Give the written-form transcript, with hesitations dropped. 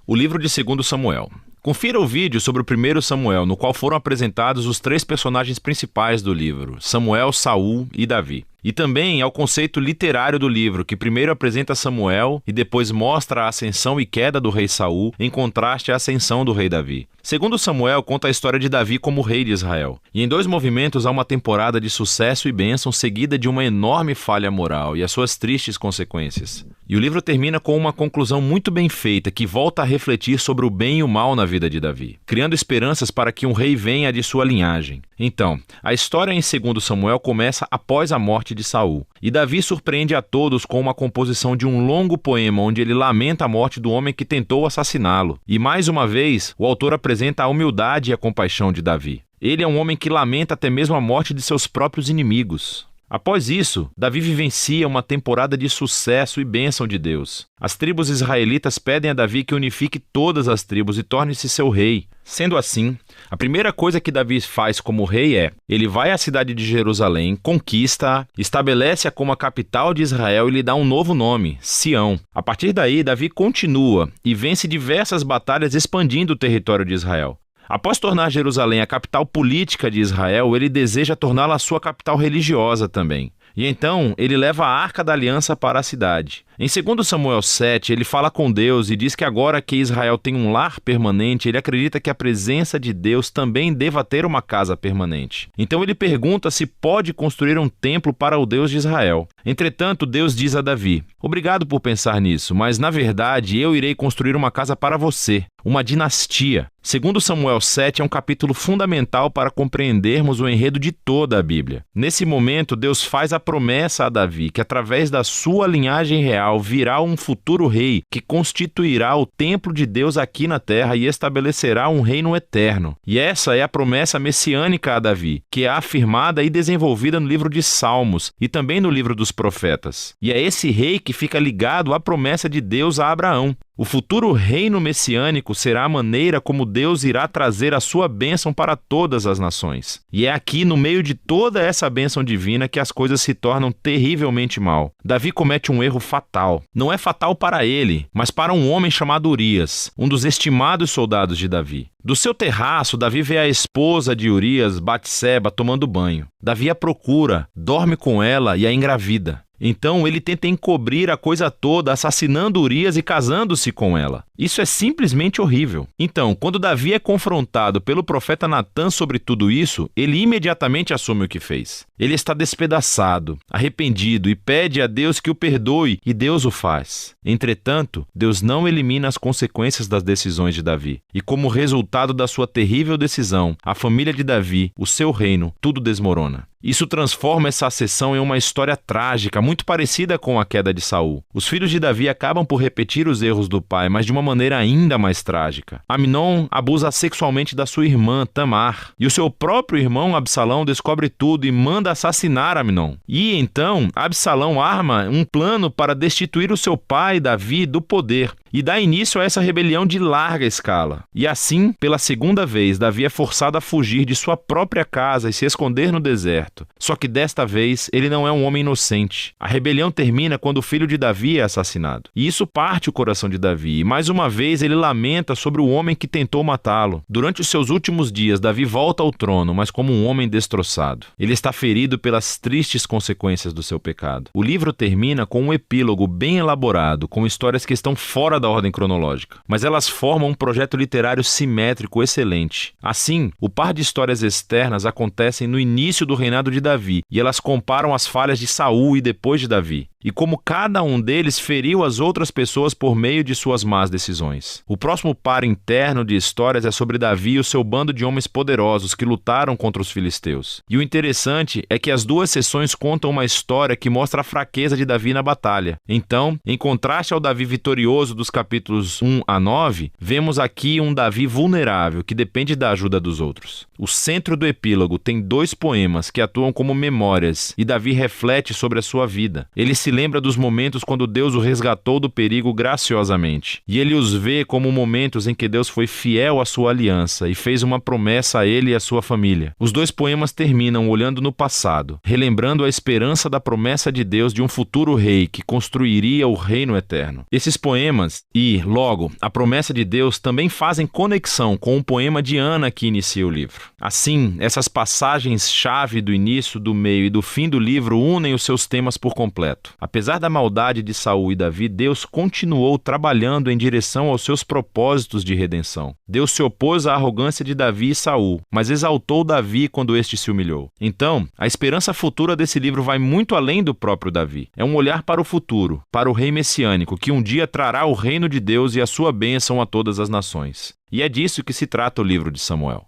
O livro de 2 Samuel. Confira o vídeo sobre o 1 Samuel, no qual foram apresentados os 3 personagens principais do livro, Samuel, Saul e Davi. E também ao conceito literário do livro, que primeiro apresenta Samuel e depois mostra a ascensão e queda do rei Saul, em contraste à ascensão do rei Davi. 2 Samuel conta a história de Davi como rei de Israel. E em 2 movimentos há uma temporada de sucesso e bênção seguida de uma enorme falha moral e as suas tristes consequências. E o livro termina com uma conclusão muito bem feita, que volta a refletir sobre o bem e o mal na vida de Davi, criando esperanças para que um rei venha de sua linhagem. Então, a história em 2 Samuel começa após a morte de Saul, e Davi surpreende a todos com uma composição de um longo poema onde ele lamenta a morte do homem que tentou assassiná-lo. E mais uma vez, o autor apresenta a humildade e a compaixão de Davi. Ele é um homem que lamenta até mesmo a morte de seus próprios inimigos. Após isso, Davi vivencia uma temporada de sucesso e bênção de Deus. As tribos israelitas pedem a Davi que unifique todas as tribos e torne-se seu rei. Sendo assim, a primeira coisa que Davi faz como rei é: ele vai à cidade de Jerusalém, conquista-a, estabelece-a como a capital de Israel e lhe dá um novo nome, Sião. A partir daí, Davi continua e vence diversas batalhas expandindo o território de Israel. Após tornar Jerusalém a capital política de Israel, ele deseja torná-la a sua capital religiosa também. E então, ele leva a Arca da Aliança para a cidade. Em 2 Samuel 7, ele fala com Deus e diz que agora que Israel tem um lar permanente, ele acredita que a presença de Deus também deva ter uma casa permanente. Então ele pergunta se pode construir um templo para o Deus de Israel. Entretanto, Deus diz a Davi: "Obrigado por pensar nisso, mas na verdade eu irei construir uma casa para você, uma dinastia." 2 Samuel 7 é um capítulo fundamental para compreendermos o enredo de toda a Bíblia. Nesse momento, Deus faz a promessa a Davi que através da sua linhagem real virá um futuro rei que constituirá o templo de Deus aqui na terra e estabelecerá um reino eterno. E essa é a promessa messiânica a Davi, que é afirmada e desenvolvida no livro de Salmos e também no livro dos profetas. E é esse rei que fica ligado à promessa de Deus a Abraão. O futuro reino messiânico será a maneira como Deus irá trazer a sua bênção para todas as nações. E é aqui, no meio de toda essa bênção divina, que as coisas se tornam terrivelmente mal. Davi comete um erro fatal. Não é fatal para ele, mas para um homem chamado Urias, um dos estimados soldados de Davi. Do seu terraço, Davi vê a esposa de Urias, Batseba, tomando banho. Davi a procura, dorme com ela e a engravida. Então ele tenta encobrir a coisa toda, assassinando Urias e casando-se com ela. Isso é simplesmente horrível. Então, quando Davi é confrontado pelo profeta Natã sobre tudo isso, ele imediatamente assume o que fez. Ele está despedaçado, arrependido e pede a Deus que o perdoe, e Deus o faz. Entretanto, Deus não elimina as consequências das decisões de Davi. E como resultado da sua terrível decisão, a família de Davi, o seu reino, tudo desmorona. Isso transforma essa ascensão em uma história trágica, muito parecida com a queda de Saul. Os filhos de Davi acabam por repetir os erros do pai, mas de uma maneira ainda mais trágica. Amnon abusa sexualmente da sua irmã, Tamar, e o seu próprio irmão, Absalão, descobre tudo e manda assassinar Amnon. E então, Absalão arma um plano para destituir o seu pai, Davi, do poder, e dá início a essa rebelião de larga escala. E assim, pela segunda vez, Davi é forçado a fugir de sua própria casa e se esconder no deserto. Só que desta vez, ele não é um homem inocente. A rebelião termina quando o filho de Davi é assassinado. E isso parte o coração de Davi, e mais uma vez ele lamenta sobre o homem que tentou matá-lo. Durante os seus últimos dias, Davi volta ao trono, mas como um homem destroçado. Ele está ferido pelas tristes consequências do seu pecado. O livro termina com um epílogo bem elaborado, com histórias que estão fora da ordem cronológica, mas elas formam um projeto literário simétrico excelente. Assim, o par de histórias externas acontecem no início do reinado de Davi, e elas comparam as falhas de Saul e depois de Davi, e como cada um deles feriu as outras pessoas por meio de suas más decisões. O próximo par interno de histórias é sobre Davi e o seu bando de homens poderosos que lutaram contra os filisteus. E o interessante é que as duas sessões contam uma história que mostra a fraqueza de Davi na batalha. Então, em contraste ao Davi vitorioso dos capítulos 1 a 9, vemos aqui um Davi vulnerável que depende da ajuda dos outros. O centro do epílogo tem 2 poemas que atuam como memórias, e Davi reflete sobre a sua vida. Ele se lembra dos momentos quando Deus o resgatou do perigo graciosamente. E ele os vê como momentos em que Deus foi fiel à sua aliança e fez uma promessa a ele e à sua família. Os dois poemas terminam olhando no passado, relembrando a esperança da promessa de Deus de um futuro rei que construiria o reino eterno. Esses poemas e, logo, a promessa de Deus também fazem conexão com o poema de Ana que inicia o livro. Assim, essas passagens-chave do início, do meio e do fim do livro unem os seus temas por completo. Apesar da maldade de Saul e Davi, Deus continuou trabalhando em direção aos seus propósitos de redenção. Deus se opôs à arrogância de Davi e Saul, mas exaltou Davi quando este se humilhou. Então, a esperança futura desse livro vai muito além do próprio Davi. É um olhar para o futuro, para o rei messiânico, que um dia trará o reino de Deus e a sua bênção a todas as nações. E é disso que se trata o livro de Samuel.